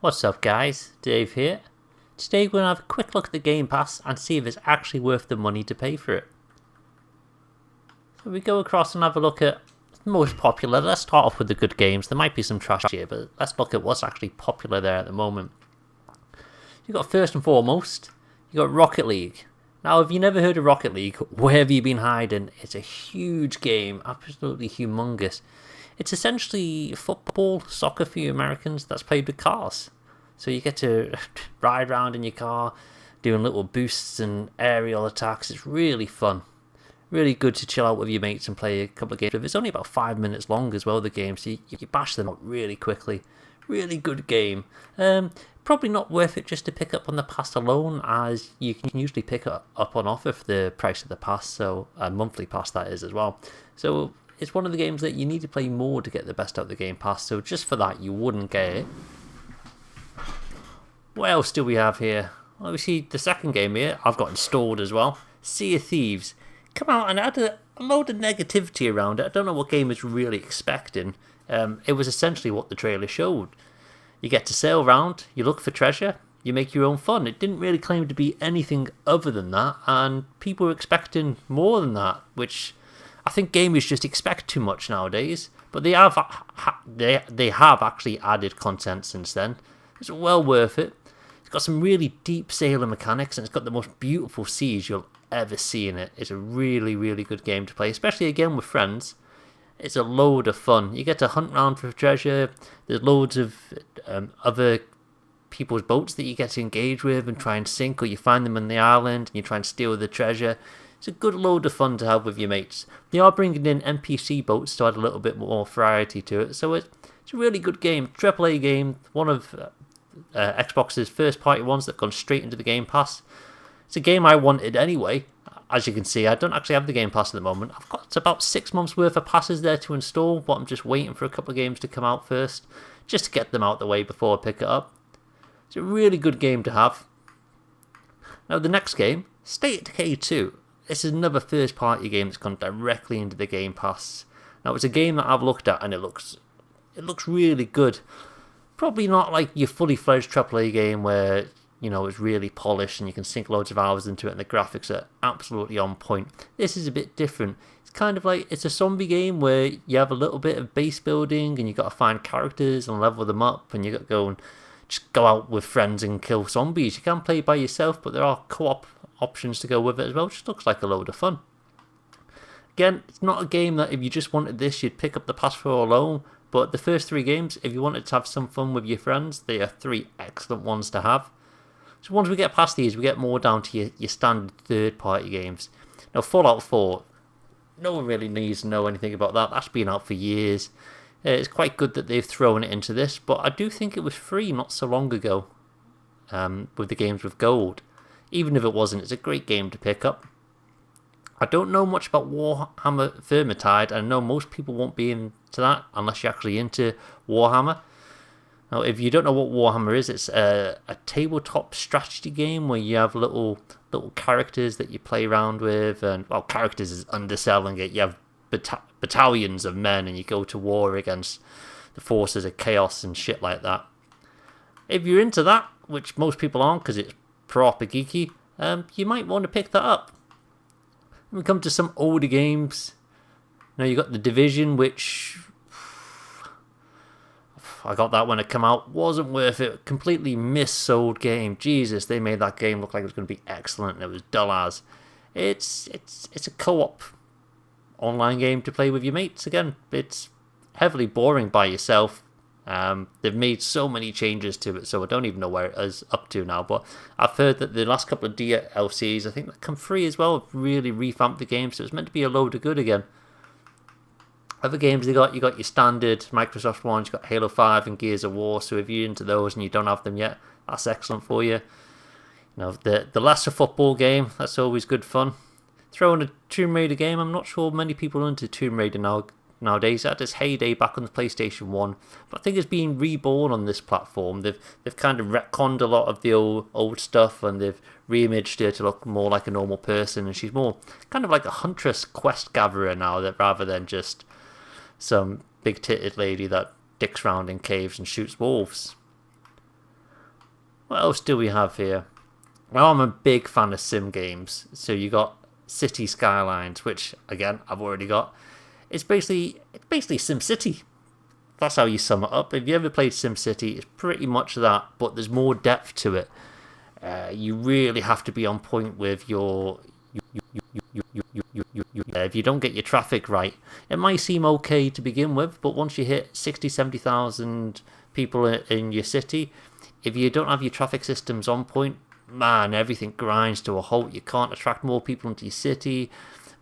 What's up guys, Dave here. Today we're going to have a quick look at the Game Pass and see if it's actually worth the money to pay for it. So we go across and have a look at the most popular. Let's start off with the good games. There might be some trash here, but let's look at what's actually popular there at the moment. You've got first and foremost, you've got Rocket League. Now if you've never heard of Rocket League, where have you been hiding? It's a huge game, absolutely humongous. It's essentially football, soccer for you Americans that's played with cars. So you get to ride around in your car, doing little boosts and aerial attacks. It's really fun. Really good to chill out with your mates and play a couple of games. It's only about 5 minutes long as well, the game, so you bash them out really quickly. Really good game. Probably not worth it just to pick up on the pass alone, as you can usually pick up on offer for the price of the pass, so a monthly pass that is as well. So it's one of the games that you need to play more to get the best out of the Game Pass, so just for that you wouldn't get it. What else do we have here? Well, we see the second game here I've got installed as well. Sea of Thieves. Come out and had a load of negativity around it. I don't know what game is really expecting. It was essentially what the trailer showed. You get to sail around, you look for treasure, you make your own fun. It didn't really claim to be anything other than that, and people were expecting more than that, which I think gamers just expect too much nowadays. But they have actually added content since then. It's well worth it. It's got some really deep sailing mechanics, and it's got the most beautiful seas you'll ever see in it. It's a really, really good game to play, especially again with friends. It's a load of fun. You get to hunt around for treasure. There's loads of other people's boats that you get to engage with and try and sink, or you find them on the island and you try and steal the treasure. It's a good load of fun to have with your mates. They are bringing in NPC boats to add a little bit more variety to it, so it's a really good game. AAA game, one of Xbox's first party ones that gone straight into the Game Pass. It's a game I wanted anyway. As you can see, I don't actually have the Game Pass at the moment. I've got about 6 months worth of passes there to install, but I'm just waiting for a couple of games to come out first, just to get them out the way before I pick it up. It's a really good game to have. Now the next game, State of Decay 2. This is another first party game that's gone directly into the Game Pass. Now it's a game that I've looked at and it looks really good. Probably not like your fully fledged AAA game where, you know, it's really polished and you can sink loads of hours into it and the graphics are absolutely on point. This is a bit different. It's kind of like, it's a zombie game where you have a little bit of base building and you got to find characters and level them up, and you got to go and just go out with friends and kill zombies. You can play by yourself, but there are co-op options to go with it as well, which looks like a load of fun. Again, it's not a game that if you just wanted this you'd pick up the pass for alone, but the first 3 games, if you wanted to have some fun with your friends, they are 3 excellent ones to have. So once we get past these, we get more down to your standard third party games. Now Fallout 4, no one really needs to know anything about that. That's been out for years. It's quite good that they've thrown it into this, but I do think it was free not so long ago with the games with gold. Even if it wasn't, it's a great game to pick up. I don't know much about Warhammer Vermintide. I know most people won't be into that unless you're actually into Warhammer. Now, if you don't know what Warhammer is, it's a tabletop strategy game where you have little characters that you play around with, and well, characters is underselling it. You have battalions of men, and you go to war against the forces of chaos and shit like that. If you're into that, which most people aren't because it's proper geeky, you might want to pick that up. When we come to some older games, now you got The Division, which I got that when it came out, wasn't worth it. Completely missold game. Jesus, they made that game look like it was going to be excellent, and it was dull as. It's a co-op online game to play with your mates. Again, it's heavily boring by yourself. They've made so many changes to it, so I don't even know where it is up to now. But I've heard that the last couple of DLCs, I think that come free as well, have really revamped the game, so it's meant to be a load of good again. Other games you got your standard Microsoft ones. You got Halo 5 and Gears of War. So if you're into those and you don't have them yet, that's excellent for you. You know, the lesser football game, that's always good fun. Throw in a Tomb Raider game. I'm not sure many people are into Tomb Raider nowadays. It had its heyday back on the PlayStation 1, but I think it's being reborn on this platform. They've kind of retconned a lot of the old stuff, and they've reimaged her to look more like a normal person, and she's more kind of like a huntress quest gatherer now, that rather than just some big-titted lady that dicks around in caves and shoots wolves. What else do we have here? Well, I'm a big fan of sim games. So you got City Skylines, which again I've already got. It's basically SimCity. That's how you sum it up. If you ever played SimCity, it's pretty much that, but there's more depth to it. You really have to be on point with your. If you don't get your traffic right, it might seem okay to begin with, but once you hit 60, 70,000 people in your city, if you don't have your traffic systems on point, man, everything grinds to a halt. You can't attract more people into your city.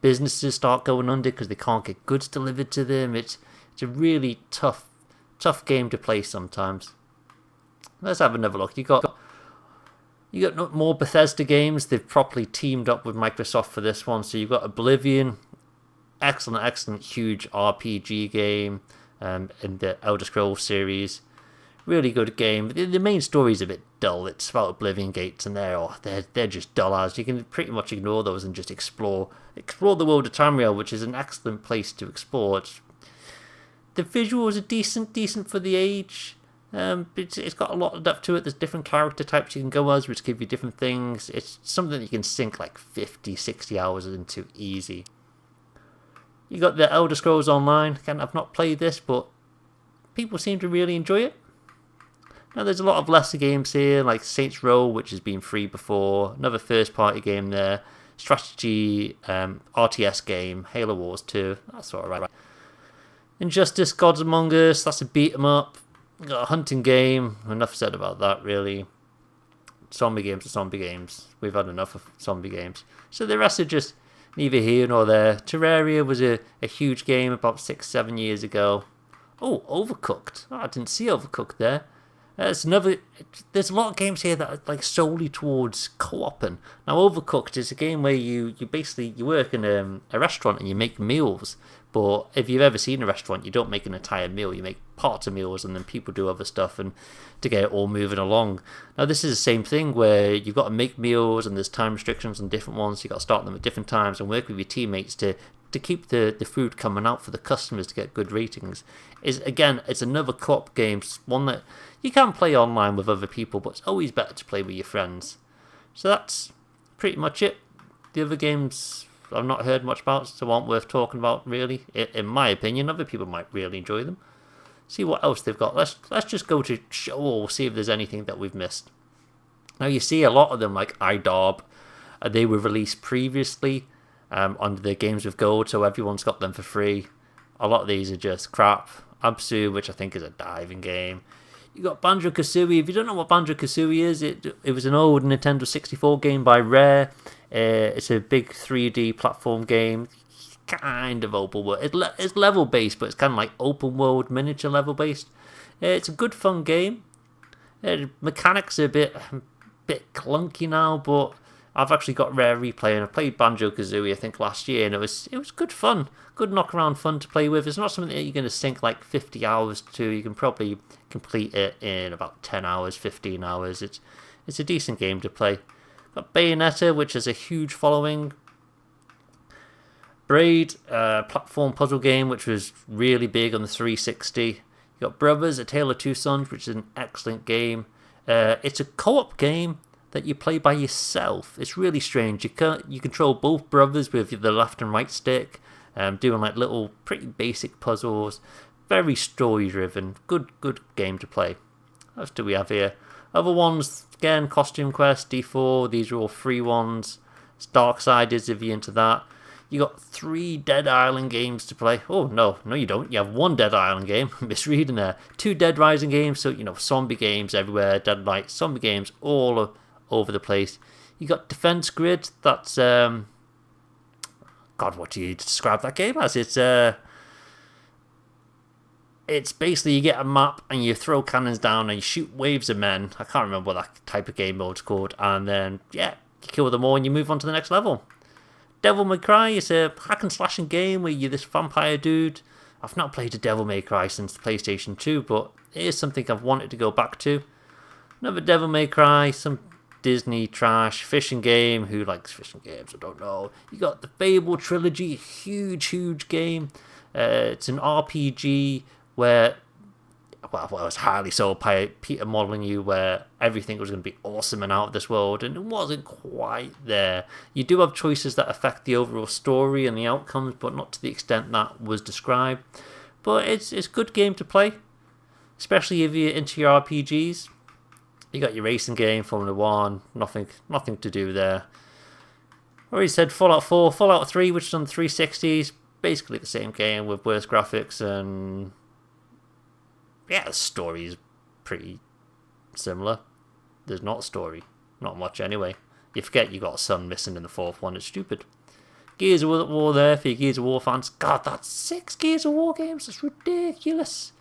Businesses start going under because they can't get goods delivered to them. It's a really tough game to play sometimes. Let's have another look. You got more Bethesda games. They've properly teamed up with Microsoft for this one. So you've got Oblivion, excellent, huge RPG game, in the Elder Scrolls series. Really good game. The main story is a bit dull. It's about Oblivion gates, and they're just dull as. You can pretty much ignore those and just explore the world of Tamriel, which is an excellent place to explore. The visuals are decent for the age. It's got a lot of depth to it. There's different character types you can go as, which give you different things. It's something that you can sink like 50, 60 hours into easy. You got the Elder Scrolls Online. Again, I've not played this, but people seem to really enjoy it. Now, there's a lot of lesser games here, like Saints Row, which has been free before. Another first-party game there. Strategy RTS game, Halo Wars 2. That's all right. Injustice, Gods Among Us. That's a beat 'em up. Got a hunting game. Enough said about that, really. Zombie games are zombie games. We've had enough of zombie games. So the rest are just neither here nor there. Terraria was a huge game about 6-7 years ago. Oh, Overcooked. Oh, I didn't see Overcooked there. There's a lot of games here that are like solely towards co-oping. Now, Overcooked is a game where you work in a restaurant and you make meals. But if you've ever seen a restaurant, you don't make an entire meal. You make parts of meals, and then people do other stuff and to get it all moving along. Now, this is the same thing where you've got to make meals, and there's time restrictions on different ones. You've got to start them at different times and work with your teammates to keep the food coming out for the customers to get good ratings. It's another co-op game, one that you can play online with other people, but it's always better to play with your friends. So that's pretty much it. The other games I've not heard much about, so aren't worth talking about, really. In my opinion, other people might really enjoy them. See what else they've got. Let's just go to show or see if there's anything that we've missed. Now, you see a lot of them, like iDarb. They were released previously under the Games with Gold, so everyone's got them for free. A lot of these are just crap. Absu, which I think is a diving game. You got Banjo Kazooie. If you don't know what Banjo Kazooie is, it was an old Nintendo 64 game by Rare. It's a big 3D platform game, kind of open world. It's level based, but it's kind of like open world miniature level based. It's a good fun game. Mechanics are a bit clunky now, but I've actually got Rare Replay, and I played Banjo Kazooie I think last year, and it was good fun, good knock around fun to play with. It's not something that you're going to sink like 50 hours to. You can probably complete it in about 10 hours, 15 hours. It's a decent game to play. Got Bayonetta, which has a huge following. Braid, platform puzzle game, which was really big on the 360. You got Brothers, A Tale of Two Sons, which is an excellent game. It's a co-op game that you play by yourself. It's really strange. You control both brothers with the left and right stick, doing like little pretty basic puzzles. Very story driven. Good game to play. What else do we have here? Other ones, again, Costume Quest, D4. These are all free ones. It's Darksiders if you're into that. You got 3 Dead Island games to play. Oh, no, you don't. You have 1 Dead Island game. Misreading there. 2 Dead Rising games. So, zombie games everywhere. Dead Light, zombie games all over the place. You got Defense Grid. That's, God, what do you describe that game as? It's basically you get a map and you throw cannons down and you shoot waves of men. I can't remember what that type of game mode's called. And then, you kill them all and you move on to the next level. Devil May Cry is a hack and slashing game where you're this vampire dude. I've not played a Devil May Cry since the PlayStation 2, but it is something I've wanted to go back to. Another Devil May Cry, some Disney trash, fishing game. Who likes fishing games? I don't know. You got the Fable trilogy, huge game. It's an RPG where well, it was highly sold by Peter modelling you where everything was going to be awesome and out of this world, and it wasn't quite there. You do have choices that affect the overall story and the outcomes, but not to the extent that was described. But it's a good game to play, especially if you're into your RPGs. You got your racing game, Formula 1, nothing to do there. Already said Fallout 4, Fallout 3, which is on the 360s, basically the same game with worse graphics, and yeah, the story is pretty similar. There's not a story, not much anyway. You forget you got a son missing in the fourth one, it's stupid. Gears of War there for your Gears of War fans. God, that's 6 Gears of War games, that's ridiculous.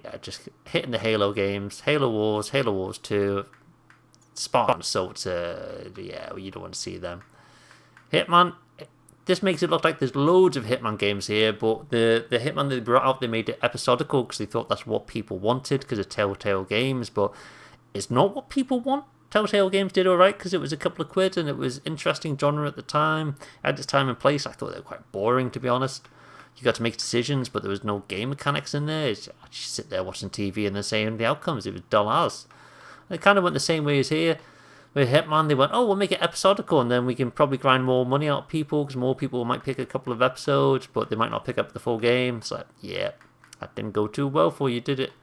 Yeah, just hitting the Halo games, Halo Wars 2, Spartan Assault, yeah, you don't want to see them. Hitman, this makes it look like there's loads of Hitman games here, but the Hitman they brought out, they made it episodical because they thought that's what people wanted because of Telltale Games, but it's not what people want. Telltale Games did alright because it was a couple of quid and it was interesting genre at the time. At its time and place, I thought they were quite boring, to be honest. You got to make decisions, but there was no game mechanics in there. I just sit there watching TV and then saying the outcomes. It was dull as. It kind of went the same way as here. With Hitman, they went, oh, we'll make it episodical, and then we can probably grind more money out of people, because more people might pick a couple of episodes, but they might not pick up the full game. It's like, yeah, that didn't go too well for you, did it?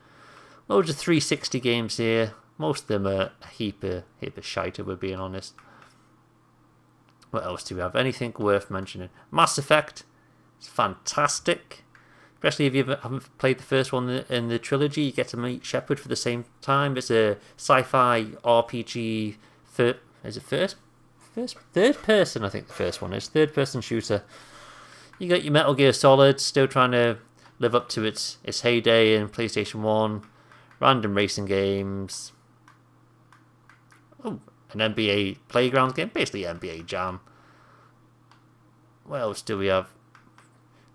Loads of 360 games here. Most of them are a heap of shite, if we're being honest. What else do we have? Anything worth mentioning? Mass Effect. It's fantastic. Especially if you haven't played the first one in the trilogy. You get to meet Shepard for the same time. It's a sci-fi RPG. Is it third person? I think the first one is third person shooter. You got your Metal Gear Solid, still trying to live up to its heyday in PlayStation 1. Random racing games. Oh, an NBA Playgrounds game, basically NBA Jam. What else do we have?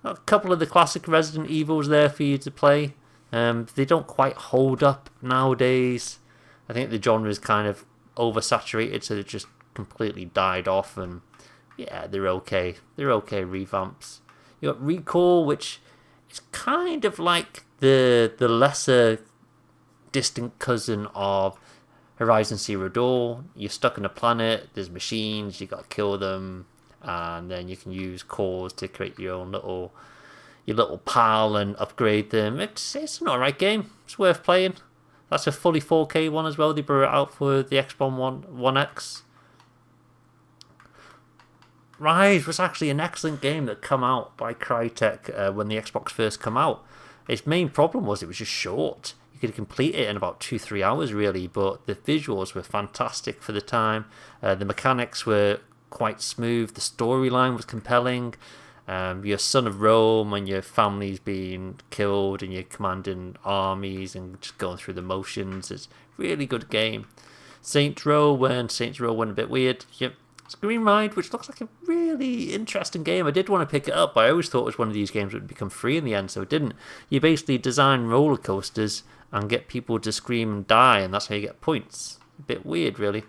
A couple of the classic Resident Evils there for you to play. They don't quite hold up nowadays. I think the genre is kind of oversaturated, so they just completely died off. And yeah, they're okay. They're okay revamps. You got Recall, which is kind of like the lesser distant cousin of Horizon Zero Dawn. You're stuck on a planet. There's machines. You got to kill them. And then you can use cores to create your own little pal and upgrade them. It's an alright game. It's worth playing. That's a fully 4K one as well. They brought it out for the Xbox One X. Rise was actually an excellent game that came out by Crytek when the Xbox first came out. Its main problem was it was just short. You could complete it in about 2-3 hours really, but the visuals were fantastic for the time. The mechanics were quite smooth. The storyline was compelling. You're son of Rome and your family's being killed and you're commanding armies and just going through the motions. It's a really good game. Saints Row went a bit weird. Yep. It's Green Ride, which looks like a really interesting game. I did want to pick it up, but I always thought it was one of these games that would become free in the end, so it didn't. You basically design roller coasters and get people to scream and die, and that's how you get points. A bit weird, really.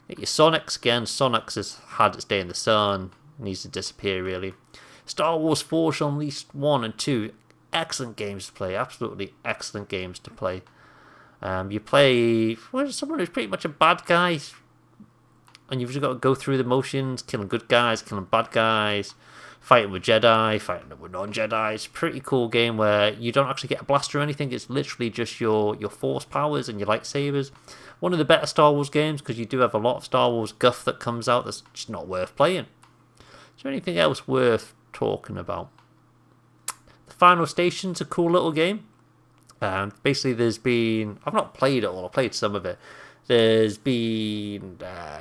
Get your Sonics again. Sonics has had its day in the sun. Needs to disappear, really. Star Wars Force Unleashed 1 and 2. Excellent games to play. Absolutely excellent games to play. You play someone who's pretty much a bad guy. And you've just got to go through the motions. Killing good guys, killing bad guys. Fighting with Jedi, fighting with non-Jedi. It's a pretty cool game where you don't actually get a blaster or anything. It's literally just your force powers and your lightsabers. One of the better Star Wars games because you do have a lot of Star Wars guff that comes out that's just not worth playing. Is there anything else worth talking about? The Final Station's a cool little game. Basically, I've not played it all. I played some of it. There's been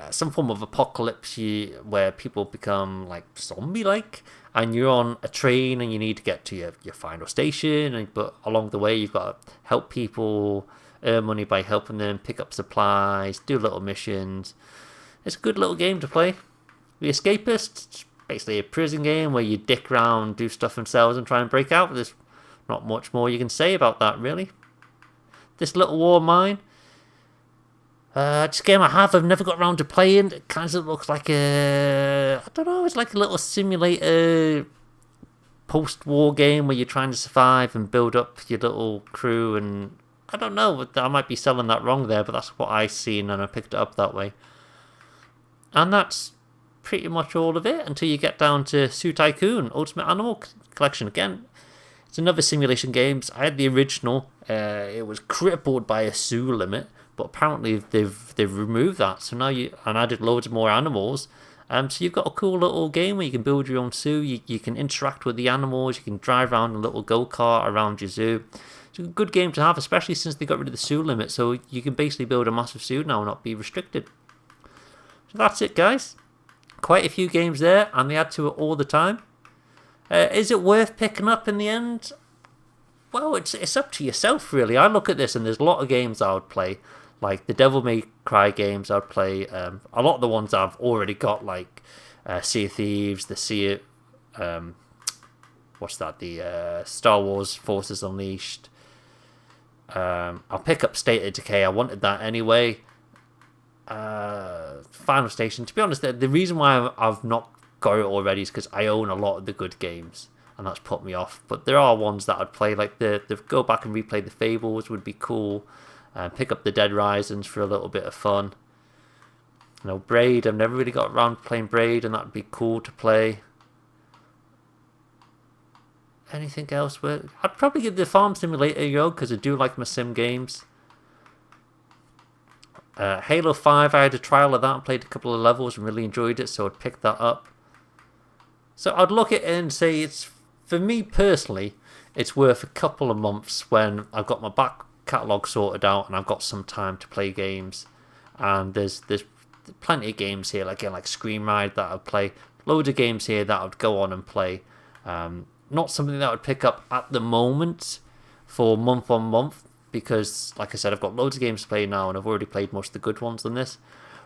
some form of apocalypse where people become like zombie-like, and you're on a train and you need to get to your final station. But along the way, you've got to help people, earn money by helping them, pick up supplies, do little missions. It's a good little game to play. The Escapist, it's basically a prison game where you dick around, do stuff themselves, and try and break out. There's not much more you can say about that, really. This Little War of Mine. It's a game I've never got around to playing. It kind of looks like it's like a little simulator post-war game where you're trying to survive and build up your little crew, and I don't know, I might be selling that wrong there, but that's what I seen and I picked it up that way. And that's pretty much all of it until you get down to Zoo Tycoon Ultimate Animal Collection. Again, it's another simulation game. I had the original. It was crippled by a zoo limit, but apparently they've removed that. So now and added loads more animals. So you've got a cool little game where you can build your own zoo. You can interact with the animals. You can drive around a little go-kart around your zoo. It's a good game to have, especially since they got rid of the zoo limit. So you can basically build a massive zoo now and not be restricted. So that's it, guys. Quite a few games there, and they add to it all the time. Is it worth picking up in the end? Well, it's up to yourself, really. I look at this, and there's a lot of games I would play. Like the Devil May Cry games, I'd play. A lot of the ones I've already got, like Sea of Thieves, the Star Wars Forces Unleashed. I'll pick up State of Decay. I wanted that anyway. Final Station. To be honest, the reason why I've not got it already is because I own a lot of the good games, and that's put me off. But there are ones that I'd play, like the go back and replay the Fables would be cool. Pick up the Dead Risings for a little bit of fun. Braid, I've never really got around to playing Braid, and that'd be cool to play. Anything else? I'd probably give the Farm Simulator a go, because I do like my sim games. Halo 5, I had a trial of that and played a couple of levels and really enjoyed it, so I'd pick that up. So I'd look at it and say, for me personally, it's worth a couple of months when I've got my back catalogue sorted out and I've got some time to play games. And there's plenty of games here, like Screen Ride that I'd play. Loads of games here that I'd go on and play. Not something that I would pick up at the moment for month on month, because, like I said, I've got loads of games to play now and I've already played most of the good ones on this.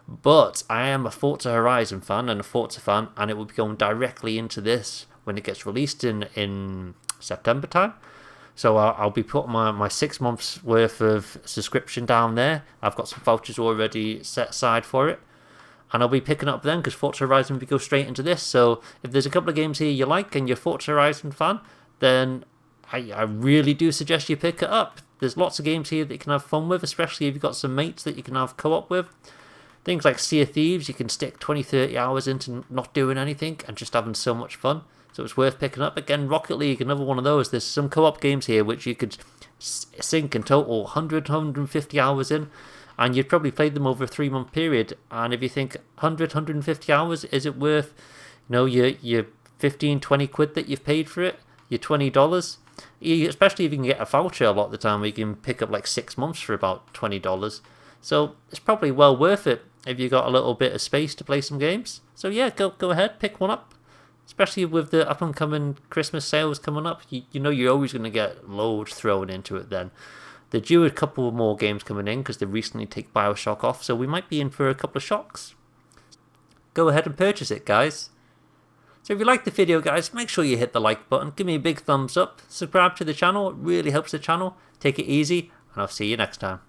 But I am a Forza Horizon fan and a Forza fan, and it will be going directly into this when it gets released in September time. So I'll be putting my 6 months worth of subscription down there. I've got some vouchers already set aside for it. And I'll be picking up then, because Forza Horizon will go straight into this. So if there's a couple of games here you like and you're a Forza Horizon fan, then I really do suggest you pick it up. There's lots of games here that you can have fun with, especially if you've got some mates that you can have co-op with. Things like Sea of Thieves, you can stick 20-30 hours into not doing anything and just having so much fun. So it's worth picking up. Again, Rocket League, another one of those. There's some co-op games here which you could sink in total 100, 150 hours in, and you'd probably played them over a 3-month period. And if you think 100, 150 hours, is it worth your 15, 20 quid that you've paid for it, your $20? Especially if you can get a voucher a lot of the time where you can pick up like 6 months for about $20. So it's probably well worth it if you got a little bit of space to play some games. So yeah, go ahead, pick one up. Especially with the up and coming Christmas sales coming up, you know you're always going to get loads thrown into it then. They're due a couple more games coming in because they recently take BioShock off, so we might be in for a couple of shocks. Go ahead and purchase it, guys. So if you liked the video, guys, make sure you hit the like button, give me a big thumbs up, subscribe to the channel, it really helps the channel. Take it easy, and I'll see you next time.